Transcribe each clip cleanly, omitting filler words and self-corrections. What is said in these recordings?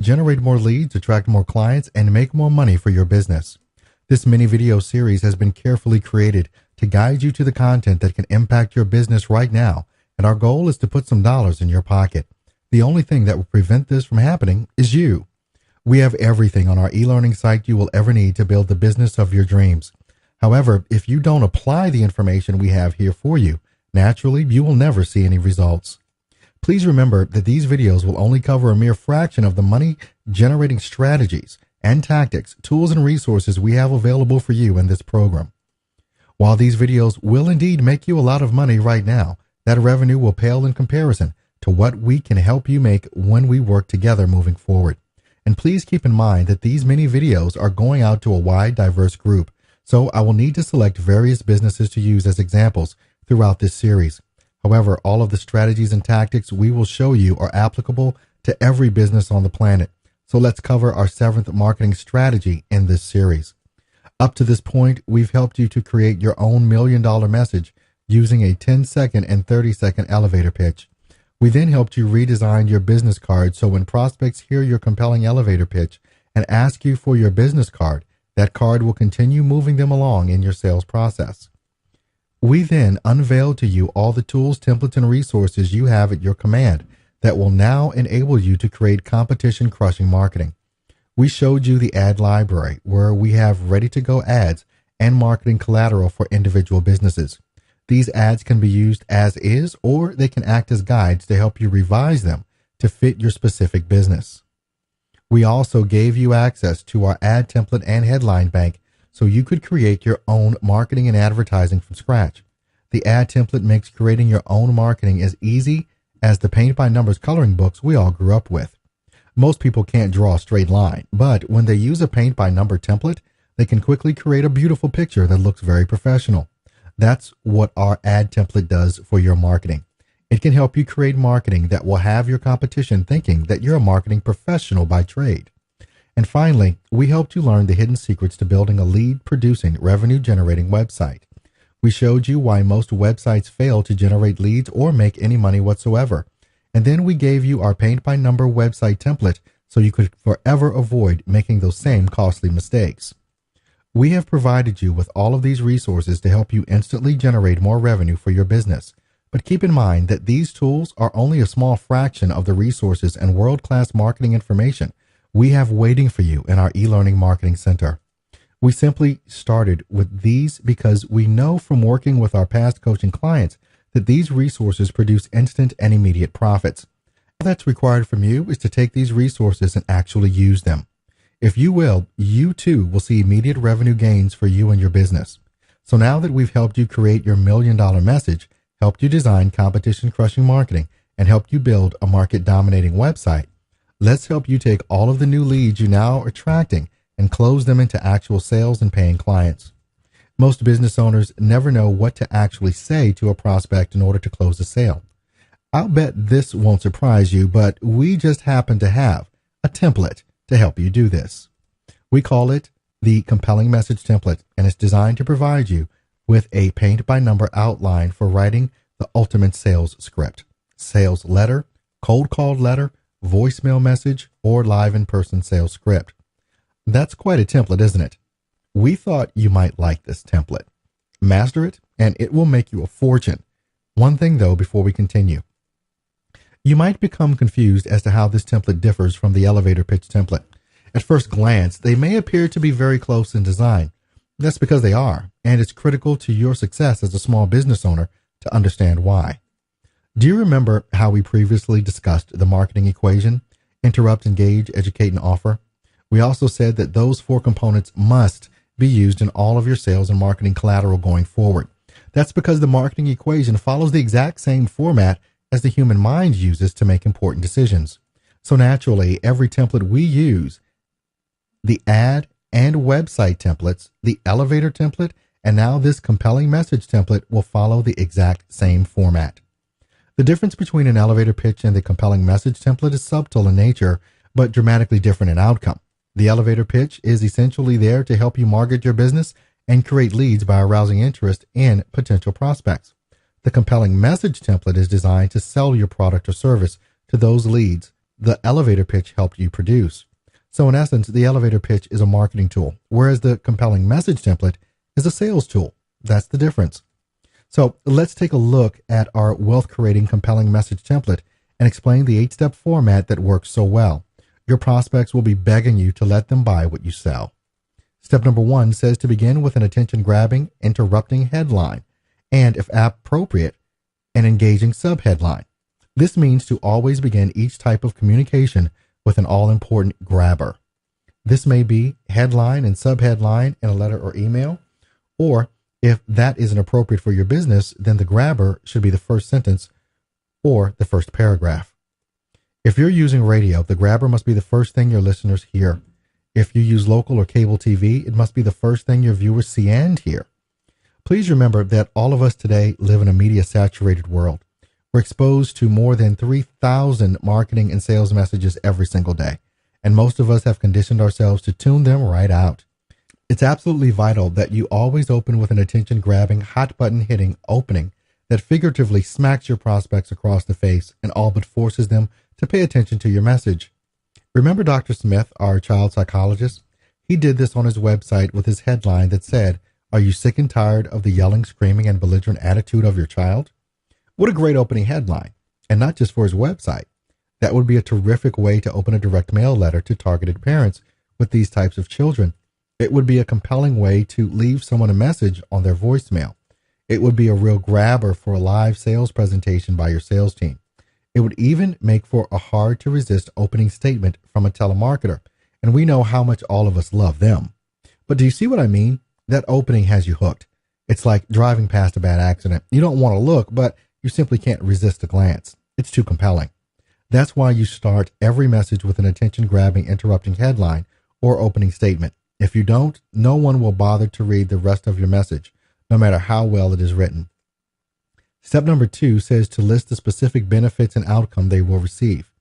generate more leads, attract more clients, and make more money for your business. This mini video series has been carefully created to guide you to the content that can impact your business right now, and our goal is to put some dollars in your pocket. The only thing that will prevent this from happening is you. We have everything on our e-learning site you will ever need to build the business of your dreams. However, if you don't apply the information we have here for you, naturally, you will never see any results. Please remember that these videos will only cover a mere fraction of the money-generating strategies and tactics, tools, and resources we have available for you in this program. While these videos will indeed make you a lot of money right now, that revenue will pale in comparison to what we can help you make when we work together moving forward. And please keep in mind that these mini videos are going out to a wide, diverse group, so I will need to select various businesses to use as examples throughout this series. However, all of the strategies and tactics we will show you are applicable to every business on the planet. So let's cover our 7th marketing strategy in this series. Up to this point, we've helped you to create your own $1 million message using a 10-second and 30-second elevator pitch. We then helped you redesign your business card so when prospects hear your compelling elevator pitch and ask you for your business card, that card will continue moving them along in your sales process. We then unveiled to you all the tools, templates, and resources you have at your command that will now enable you to create competition-crushing marketing. We showed you the ad library where we have ready-to-go ads and marketing collateral for individual businesses. These ads can be used as is, or they can act as guides to help you revise them to fit your specific business. We also gave you access to our ad template and headline bank so you could create your own marketing and advertising from scratch. The ad template makes creating your own marketing as easy as the paint-by-numbers coloring books we all grew up with. Most people can't draw a straight line, but when they use a paint-by-number template, they can quickly create a beautiful picture that looks very professional. That's what our ad template does for your marketing. It can help you create marketing that will have your competition thinking that you're a marketing professional by trade. And finally, we helped you learn the hidden secrets to building a lead-producing, revenue-generating website. We showed you why most websites fail to generate leads or make any money whatsoever. And then we gave you our paint-by-number website template so you could forever avoid making those same costly mistakes. We have provided you with all of these resources to help you instantly generate more revenue for your business. But keep in mind that these tools are only a small fraction of the resources and world-class marketing information we have waiting for you in our e-learning marketing center. We simply started with these because we know from working with our past coaching clients that these resources produce instant and immediate profits. All that's required from you is to take these resources and actually use them. If you will, you too will see immediate revenue gains for you and your business. So now that we've helped you create your $1 million message, helped you design competition-crushing marketing, and helped you build a market-dominating website, let's help you take all of the new leads you now are attracting and close them into actual sales and paying clients. Most business owners never know what to actually say to a prospect in order to close a sale. I'll bet this won't surprise you, but we just happen to have a template to help you do this. We call it the Compelling Message Template, and it's designed to provide you with a paint-by-number outline for writing the ultimate sales script, sales letter, cold call letter, voicemail message, or live in-person sales script. That's quite a template, isn't it? We thought you might like this template. Master it, and it will make you a fortune. One thing, though, before we continue. You might become confused as to how this template differs from the elevator pitch template. At first glance, they may appear to be very close in design. That's because they are, and it's critical to your success as a small business owner to understand why. Do you remember how we previously discussed the marketing equation? Interrupt, engage, educate, and offer. We also said that those 4 components must be used in all of your sales and marketing collateral going forward. That's because the marketing equation follows the exact same format as the human mind uses to make important decisions. So naturally, every template we use, the ad and website templates, the elevator template, and now this compelling message template will follow the exact same format. The difference between an elevator pitch and the compelling message template is subtle in nature, but dramatically different in outcome. The elevator pitch is essentially there to help you market your business and create leads by arousing interest in potential prospects. The compelling message template is designed to sell your product or service to those leads the elevator pitch helped you produce. So in essence, the elevator pitch is a marketing tool, whereas the compelling message template is a sales tool. That's the difference. So let's take a look at our wealth creating compelling message template and explain the 8-step format that works so well. Your prospects will be begging you to let them buy what you sell. Step number 1 says to begin with an attention grabbing, interrupting headline, and if appropriate, an engaging subheadline. This means to always begin each type of communication with an all-important grabber. This may be headline and subheadline in a letter or email, or if that isn't appropriate for your business, then the grabber should be the first sentence or the first paragraph. If you're using radio, the grabber must be the first thing your listeners hear. If you use local or cable TV, it must be the first thing your viewers see and hear. Please remember that all of us today live in a media-saturated world. We're exposed to more than 3,000 marketing and sales messages every single day, and most of us have conditioned ourselves to tune them right out. It's absolutely vital that you always open with an attention-grabbing, hot-button-hitting opening that figuratively smacks your prospects across the face and all but forces them to pay attention to your message. Remember Dr. Smith, our child psychologist? He did this on his website with his headline that said, "Are you sick and tired of the yelling, screaming, and belligerent attitude of your child?" What a great opening headline. And not just for his website. That would be a terrific way to open a direct mail letter to targeted parents with these types of children. It would be a compelling way to leave someone a message on their voicemail. It would be a real grabber for a live sales presentation by your sales team. It would even make for a hard-to-resist opening statement from a telemarketer, and we know how much all of us love them. But do you see what I mean? That opening has you hooked. It's like driving past a bad accident. You don't want to look, but you simply can't resist a glance. It's too compelling. That's why you start every message with an attention-grabbing, interrupting headline or opening statement. If you don't, no one will bother to read the rest of your message, no matter how well it is written. Step number 2 says to list the specific benefits and outcome they will receive.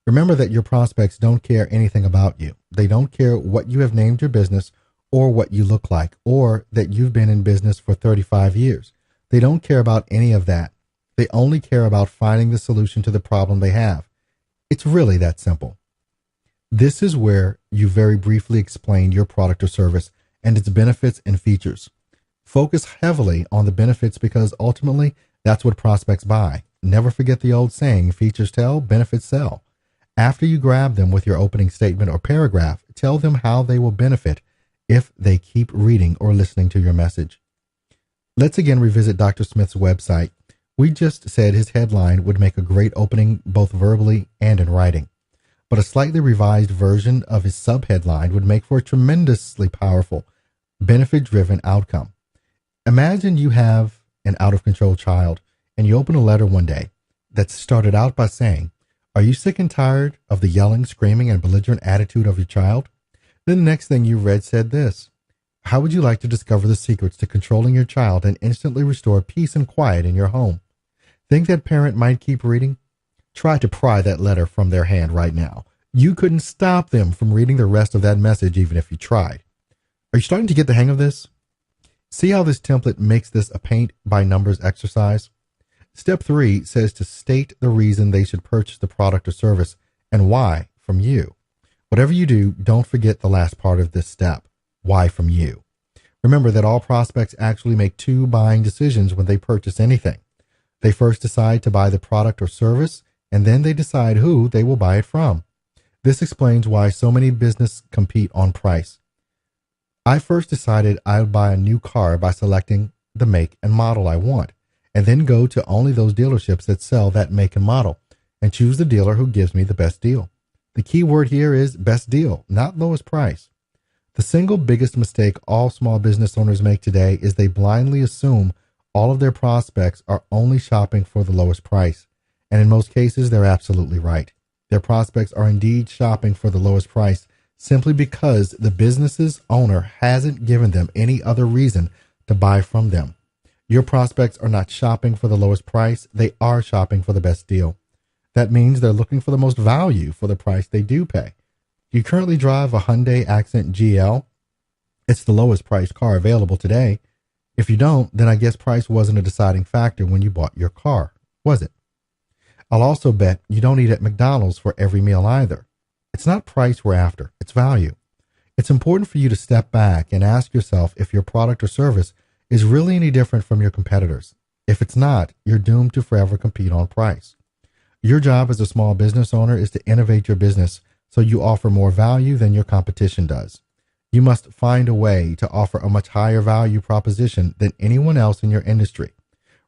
Remember that your prospects don't care anything about you. They don't care what you have named your business or what you look like, or that you've been in business for 35 years. They don't care about any of that. They only care about finding the solution to the problem they have. It's really that simple. This is where you very briefly explain your product or service and its benefits and features. Focus heavily on the benefits because ultimately that's what prospects buy. Never forget the old saying, features tell, benefits sell. After you grab them with your opening statement or paragraph, tell them how they will benefit if they keep reading or listening to your message. Let's again revisit Dr. Smith's website. We just said his headline would make a great opening both verbally and in writing. But a slightly revised version of his subheadline would make for a tremendously powerful, benefit-driven outcome. Imagine you have an out-of-control child, and you open a letter one day that started out by saying, "Are you sick and tired of the yelling, screaming, and belligerent attitude of your child?" Then the next thing you read said this, "How would you like to discover the secrets to controlling your child and instantly restore peace and quiet in your home?" Think that parent might keep reading? Try to pry that letter from their hand right now. You couldn't stop them from reading the rest of that message even if you tried. Are you starting to get the hang of this? See how this template makes this a paint by numbers exercise? Step 3 says to state the reason they should purchase the product or service and why from you. Whatever you do, don't forget the last part of this step, why from you. Remember that all prospects actually make 2 buying decisions when they purchase anything. They first decide to buy the product or service, and then they decide who they will buy it from. This explains why so many businesses compete on price. I first decided I would buy a new car by selecting the make and model I want, and then go to only those dealerships that sell that make and model, and choose the dealer who gives me the best deal. The key word here is best deal, not lowest price. The single biggest mistake all small business owners make today is they blindly assume all of their prospects are only shopping for the lowest price, and in most cases, they're absolutely right. Their prospects are indeed shopping for the lowest price, simply because the business's owner hasn't given them any other reason to buy from them. Your prospects are not shopping for the lowest price. They are shopping for the best deal. That means they're looking for the most value for the price they do pay. Do you currently drive a Hyundai Accent GL? It's the lowest priced car available today. If you don't, then I guess price wasn't a deciding factor when you bought your car, was it? I'll also bet you don't eat at McDonald's for every meal either. It's not price we're after, it's value. It's important for you to step back and ask yourself if your product or service is really any different from your competitors. If it's not, you're doomed to forever compete on price. Your job as a small business owner is to innovate your business so you offer more value than your competition does. You must find a way to offer a much higher value proposition than anyone else in your industry.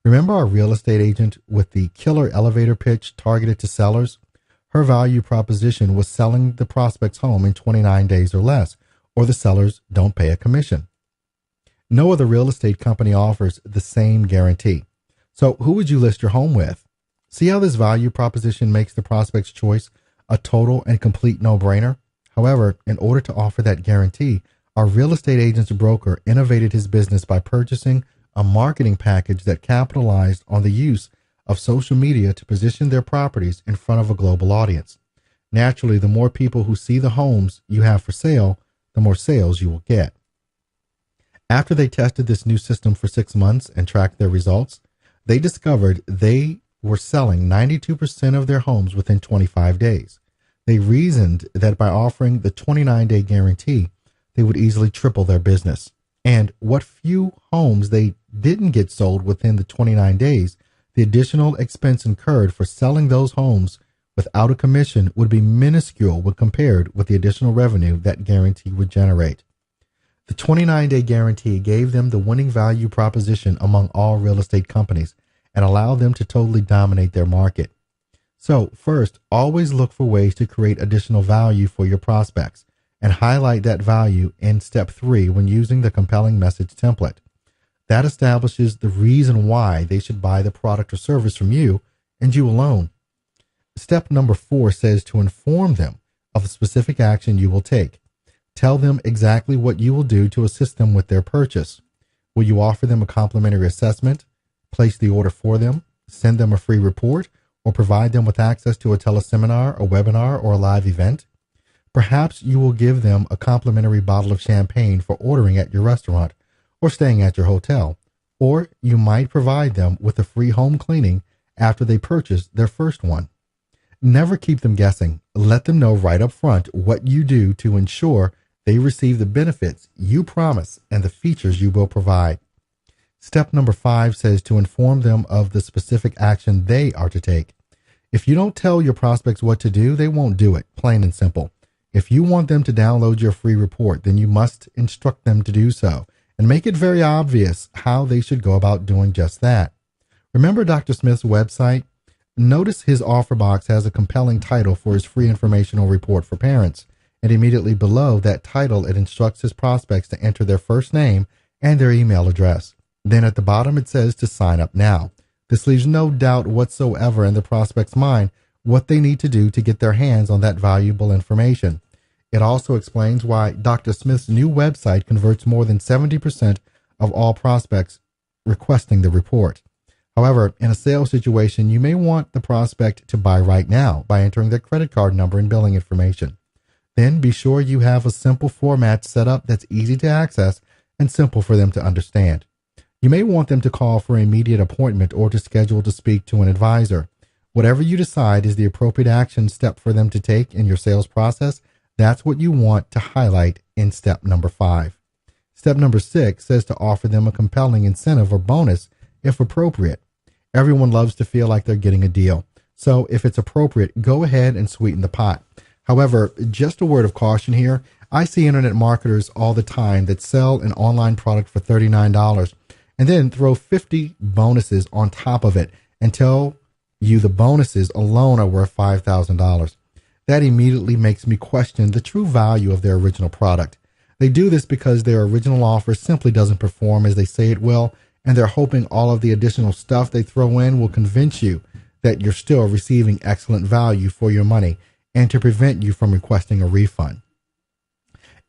Remember our real estate agent with the killer elevator pitch targeted to sellers? Her value proposition was selling the prospect's home in 29 days or less, or the sellers don't pay a commission. No other real estate company offers the same guarantee. So who would you list your home with? See how this value proposition makes the prospect's choice a total and complete no-brainer? However, in order to offer that guarantee, our real estate agent's broker innovated his business by purchasing a marketing package that capitalized on the use of social media to position their properties in front of a global audience. Naturally, the more people who see the homes you have for sale, the more sales you will get. After they tested this new system for 6 months and tracked their results, they discovered they were selling 92% of their homes within 25 days. They reasoned that by offering the 29-day guarantee, they would easily triple their business. And what few homes they didn't get sold within the 29 days, the additional expense incurred for selling those homes without a commission would be minuscule when compared with the additional revenue that guarantee would generate. The 29-day guarantee gave them the winning value proposition among all real estate companies and allowed them to totally dominate their market. So first, always look for ways to create additional value for your prospects and highlight that value in step 3 when using the compelling message template. That establishes the reason why they should buy the product or service from you and you alone. Step number 4 says to inform them of the specific action you will take. Tell them exactly what you will do to assist them with their purchase. Will you offer them a complimentary assessment, place the order for them, send them a free report, or provide them with access to a teleseminar, a webinar, or a live event? Perhaps you will give them a complimentary bottle of champagne for ordering at your restaurant or staying at your hotel, or you might provide them with a free home cleaning after they purchase their first one. Never keep them guessing. Let them know right up front what you do to ensure they receive the benefits you promise and the features you will provide. Step number 5 says to inform them of the specific action they are to take. If you don't tell your prospects what to do, they won't do it, plain and simple. If you want them to download your free report, then you must instruct them to do so and make it very obvious how they should go about doing just that. Remember Dr. Smith's website? Notice his offer box has a compelling title for his free informational report for parents, and immediately below that title, it instructs his prospects to enter their first name and their email address. Then at the bottom, it says to sign up now. This leaves no doubt whatsoever in the prospect's mind what they need to do to get their hands on that valuable information. It also explains why Dr. Smith's new website converts more than 70% of all prospects requesting the report. However, in a sales situation, you may want the prospect to buy right now by entering their credit card number and billing information. Then be sure you have a simple format set up that's easy to access and simple for them to understand. You may want them to call for an immediate appointment or to schedule to speak to an advisor. Whatever you decide is the appropriate action step for them to take in your sales process, that's what you want to highlight in step number 5. Step number 6 says to offer them a compelling incentive or bonus if appropriate. Everyone loves to feel like they're getting a deal. So if it's appropriate, go ahead and sweeten the pot. However, just a word of caution here. I see internet marketers all the time that sell an online product for $39 and then throw 50 bonuses on top of it and tell you the bonuses alone are worth $5,000. That immediately makes me question the true value of their original product. They do this because their original offer simply doesn't perform as they say it will, and they're hoping all of the additional stuff they throw in will convince you that you're still receiving excellent value for your money and to prevent you from requesting a refund.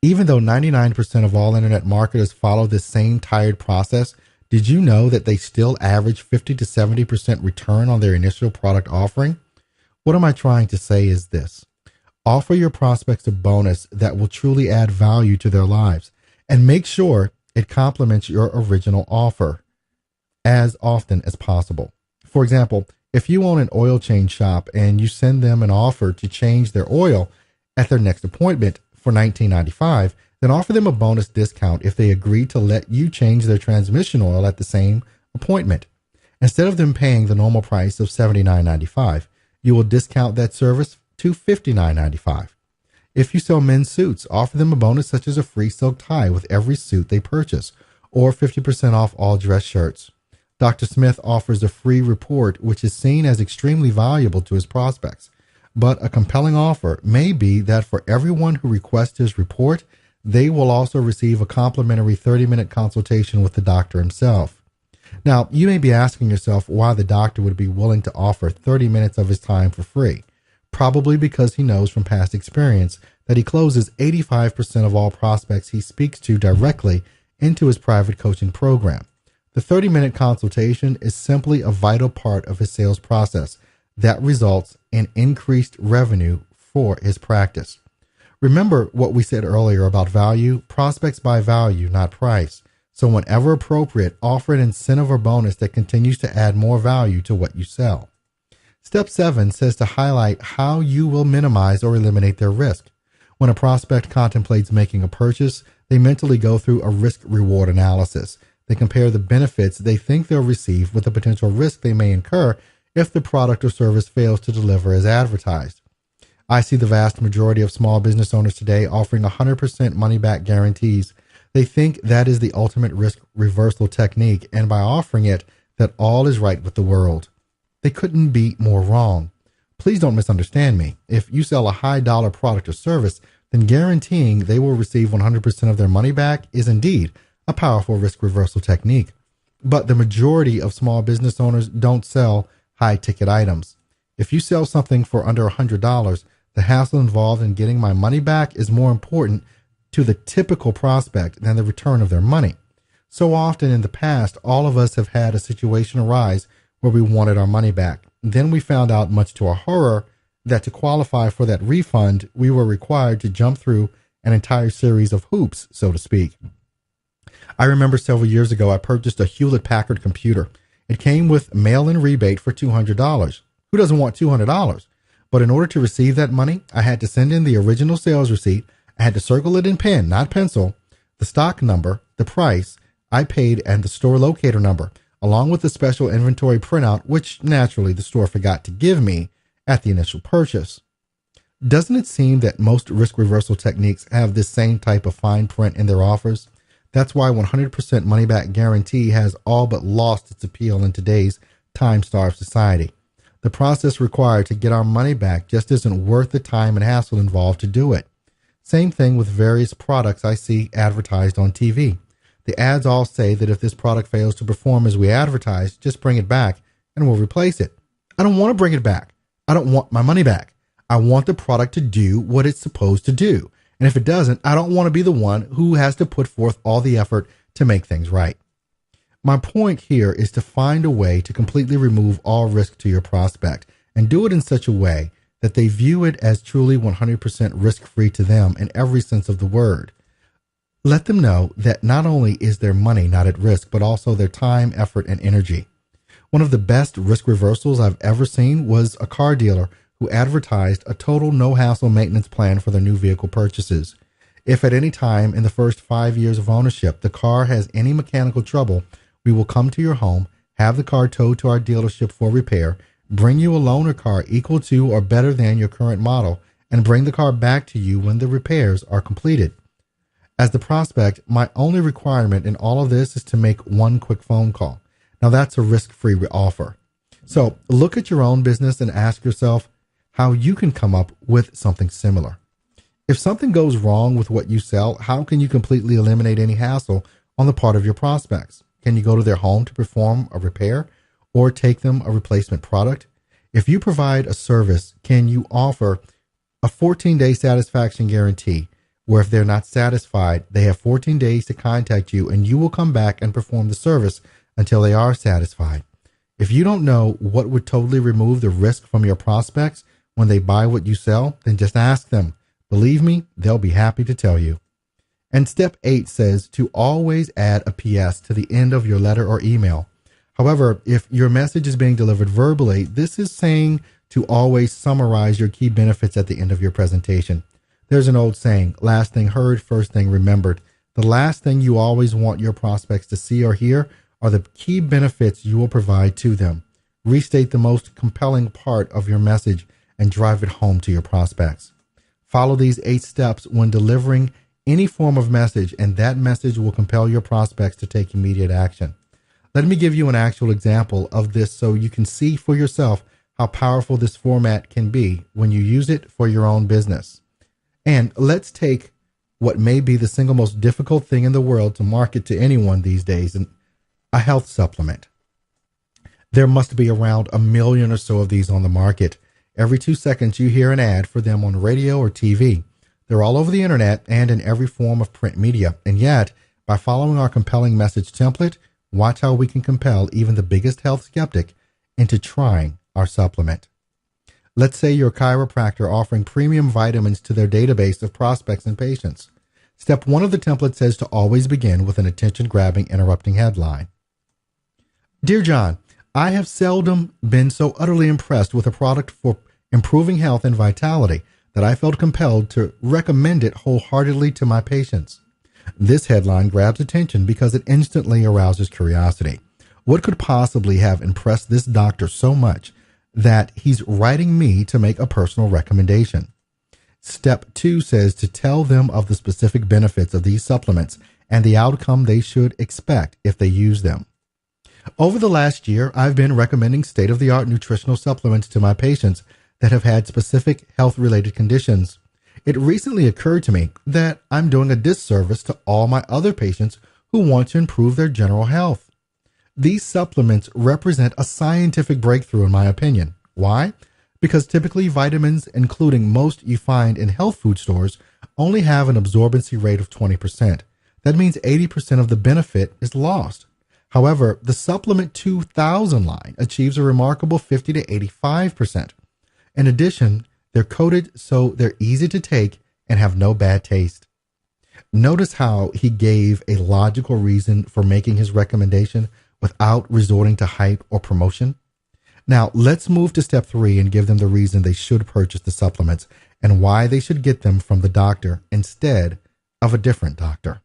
Even though 99% of all internet marketers follow this same tired process, did you know that they still average 50 to 70% return on their initial product offering? What am I trying to say is this. Offer your prospects a bonus that will truly add value to their lives and make sure it complements your original offer as often as possible. For example, If you own an oil change shop and you send them an offer to change their oil at their next appointment for $19.95, then offer them a bonus discount if they agree to let you change their transmission oil at the same appointment. Instead of them paying the normal price of $79.95, you will discount that service to $59.95. If you sell men's suits, offer them a bonus such as a free silk tie with every suit they purchase, or 50% off all dress shirts. Dr. Smith offers a free report, which is seen as extremely valuable to his prospects. But a compelling offer may be that for everyone who requests his report, they will also receive a complimentary 30-minute consultation with the doctor himself. Now, you may be asking yourself why the doctor would be willing to offer 30 minutes of his time for free. Probably because he knows from past experience that he closes 85% of all prospects he speaks to directly into his private coaching program. The 30-minute consultation is simply a vital part of his sales process that results in increased revenue for his practice. Remember what we said earlier about value? Prospects buy value, not price. So whenever appropriate, offer an incentive or bonus that continues to add more value to what you sell. Step 7 says to highlight how you will minimize or eliminate their risk. When a prospect contemplates making a purchase, they mentally go through a risk-reward analysis. They compare the benefits they think they'll receive with the potential risk they may incur if the product or service fails to deliver as advertised. I see the vast majority of small business owners today offering 100% money-back guarantees. They think that is the ultimate risk reversal technique, and by offering it, that all is right with the world. They couldn't be more wrong. Please don't misunderstand me. If you sell a high-dollar product or service, then guaranteeing they will receive 100% of their money back is indeed a powerful risk reversal technique. But the majority of small business owners don't sell high-ticket items. If you sell something for under $100, the hassle involved in getting my money back is more important to the typical prospect than the return of their money. So often in the past, all of us have had a situation arise where we wanted our money back. Then we found out, much to our horror, that to qualify for that refund, we were required to jump through an entire series of hoops, so to speak. I remember several years ago, I purchased a Hewlett-Packard computer. It came with mail-in rebate for $200. Who doesn't want $200? But in order to receive that money, I had to send in the original sales receipt. I had to circle it in pen, not pencil, the stock number, the price I paid, and the store locator number, along with the special inventory printout, which naturally the store forgot to give me at the initial purchase. Doesn't it seem that most risk reversal techniques have this same type of fine print in their offers? That's why 100% money back guarantee has all but lost its appeal in today's time-starved society. The process required to get our money back just isn't worth the time and hassle involved to do it. Same thing with various products I see advertised on TV. The ads all say that if this product fails to perform as we advertised, just bring it back and we'll replace it. I don't want to bring it back. I don't want my money back. I want the product to do what it's supposed to do. And if it doesn't, I don't want to be the one who has to put forth all the effort to make things right. My point here is to find a way to completely remove all risk to your prospect and do it in such a way that they view it as truly 100% risk-free to them in every sense of the word. Let them know that not only is their money not at risk, but also their time, effort, and energy. One of the best risk reversals I've ever seen was a car dealer who advertised a total no-hassle maintenance plan for their new vehicle purchases. If at any time in the first 5 years of ownership the car has any mechanical trouble, we will come to your home, have the car towed to our dealership for repair, bring you a loaner car equal to or better than your current model, and bring the car back to you when the repairs are completed. As the prospect, my only requirement in all of this is to make one quick phone call. Now that's a risk-free offer. So look at your own business and ask yourself how you can come up with something similar. If something goes wrong with what you sell, how can you completely eliminate any hassle on the part of your prospects? Can you go to their home to perform a repair or take them a replacement product? If you provide a service, can you offer a 14-day satisfaction guarantee where if they're not satisfied, they have 14 days to contact you and you will come back and perform the service until they are satisfied? If you don't know what would totally remove the risk from your prospects when they buy what you sell, then just ask them. Believe me, they'll be happy to tell you. And step 8 says to always add a PS to the end of your letter or email. However, if your message is being delivered verbally, this is saying to always summarize your key benefits at the end of your presentation. There's an old saying, last thing heard, first thing remembered. The last thing you always want your prospects to see or hear are the key benefits you will provide to them. Restate the most compelling part of your message and drive it home to your prospects. Follow these 8 steps when delivering any form of message, and that message will compel your prospects to take immediate action. Let me give you an actual example of this so you can see for yourself how powerful this format can be when you use it for your own business. And let's take what may be the single most difficult thing in the world to market to anyone these days, and a health supplement. There must be around 1 million or so of these on the market. Every 2 seconds you hear an ad for them on radio or TV. They're all over the internet and in every form of print media. And yet, by following our compelling message template, watch how we can compel even the biggest health skeptic into trying our supplement. Let's say you're a chiropractor offering premium vitamins to their database of prospects and patients. Step 1 of the template says to always begin with an attention-grabbing, interrupting headline. Dear John, I have seldom been so utterly impressed with a product for improving health and vitality that I felt compelled to recommend it wholeheartedly to my patients. This headline grabs attention because it instantly arouses curiosity. What could possibly have impressed this doctor so much that he's writing me to make a personal recommendation? Step 2 says to tell them of the specific benefits of these supplements and the outcome they should expect if they use them. Over the last year, I've been recommending state-of-the-art nutritional supplements to my patients that have had specific health-related conditions. It recently occurred to me that I'm doing a disservice to all my other patients who want to improve their general health. These supplements represent a scientific breakthrough in my opinion. Why? Because typically vitamins, including most you find in health food stores, only have an absorbency rate of 20%. That means 80% of the benefit is lost. However, the Supplement 2000 line achieves a remarkable 50 to 85%. In addition, they're coated so they're easy to take and have no bad taste. Notice how he gave a logical reason for making his recommendation without resorting to hype or promotion. Now, let's move to step 3 and give them the reason they should purchase the supplements and why they should get them from the doctor instead of a different doctor.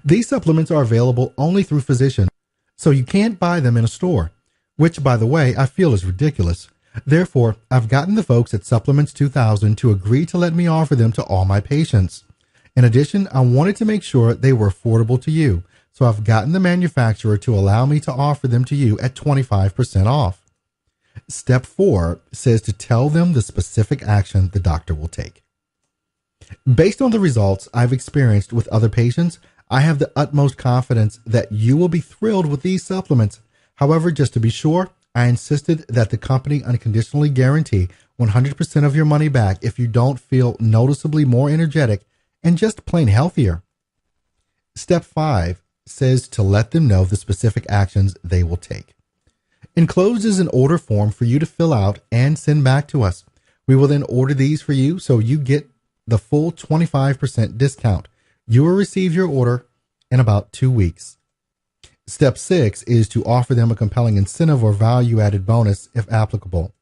These supplements are available only through physicians, so you can't buy them in a store, which, by the way, I feel is ridiculous. Therefore, I've gotten the folks at Supplements 2000 to agree to let me offer them to all my patients. In addition, I wanted to make sure they were affordable to you, so I've gotten the manufacturer to allow me to offer them to you at 25% off. Step 4 says to tell them the specific action the doctor will take. Based on the results I've experienced with other patients, I have the utmost confidence that you will be thrilled with these supplements. However, just to be sure, I insisted that the company unconditionally guarantee 100% of your money back if you don't feel noticeably more energetic and just plain healthier. Step 5 says to let them know the specific actions they will take. Enclosed is an order form for you to fill out and send back to us. We will then order these for you so you get the full 25% discount. You will receive your order in about 2 weeks. Step 6 is to offer them a compelling incentive or value-added bonus if applicable.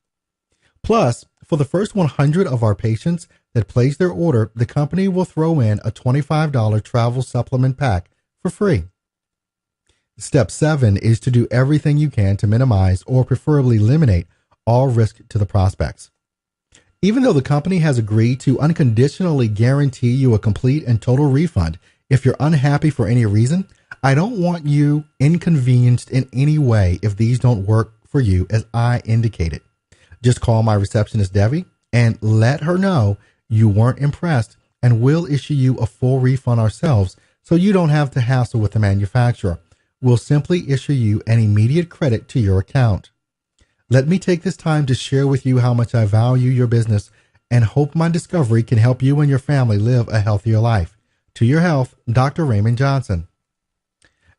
Plus, for the first 100 of our patients that place their order, the company will throw in a $25 travel supplement pack for free. Step 7 is to do everything you can to minimize or preferably eliminate all risk to the prospects. Even though the company has agreed to unconditionally guarantee you a complete and total refund if you're unhappy for any reason, I don't want you inconvenienced in any way if these don't work for you as I indicated. Just call my receptionist Debbie and let her know you weren't impressed, and we'll issue you a full refund ourselves so you don't have to hassle with the manufacturer. We'll simply issue you an immediate credit to your account. Let me take this time to share with you how much I value your business and hope my discovery can help you and your family live a healthier life. To your health, Dr. Raymond Johnson.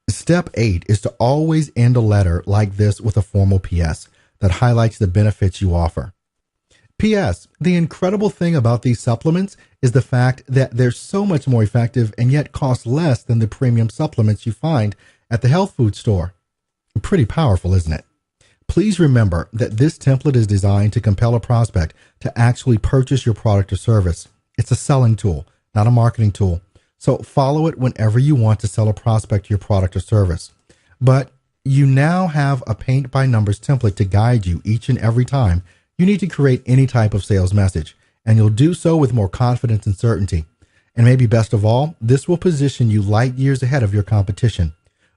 Step 8 is to always end a letter like this with a formal PS that highlights the benefits you offer. P.S. The incredible thing about these supplements is the fact that they're so much more effective and yet cost less than the premium supplements you find at the health food store. Pretty powerful, isn't it? Please remember that this template is designed to compel a prospect to actually purchase your product or service. It's a selling tool, not a marketing tool. So follow it whenever you want to sell a prospect your product or service. But you now have a paint by numbers template to guide you each and every time you need to create any type of sales message, and you'll do so with more confidence and certainty. And maybe best of all, this will position you light years ahead of your competition.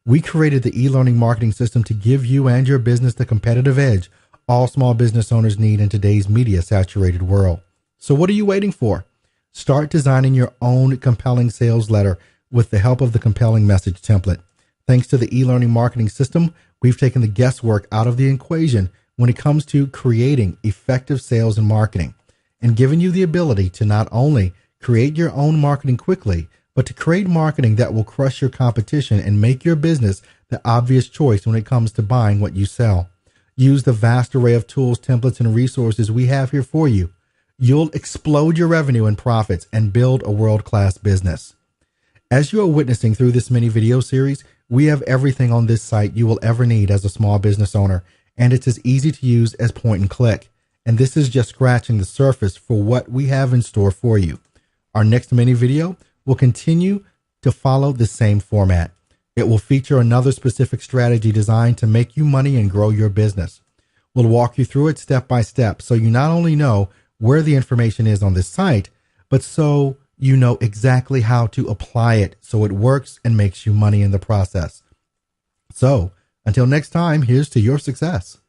We created the e-learning marketing system to give you and your business the competitive edge all small business owners need in today's media saturated world. So what are you waiting for? Start designing your own compelling sales letter with the help of the compelling message template. Thanks to the e-learning marketing system, we've taken the guesswork out of the equation when it comes to creating effective sales and marketing, and given you the ability to not only create your own marketing quickly, but to create marketing that will crush your competition and make your business the obvious choice when it comes to buying what you sell. Use the vast array of tools, templates, and resources we have here for you. You'll explode your revenue and profits and build a world-class business. As you are witnessing through this mini video series, we have everything on this site you will ever need as a small business owner, and it's as easy to use as point and click. And this is just scratching the surface for what we have in store for you. Our next mini video will continue to follow the same format. It will feature another specific strategy designed to make you money and grow your business. We'll walk you through it step by step so you not only know where the information is on this site, but so you know exactly how to apply it so it works and makes you money in the process. So, until next time, here's to your success.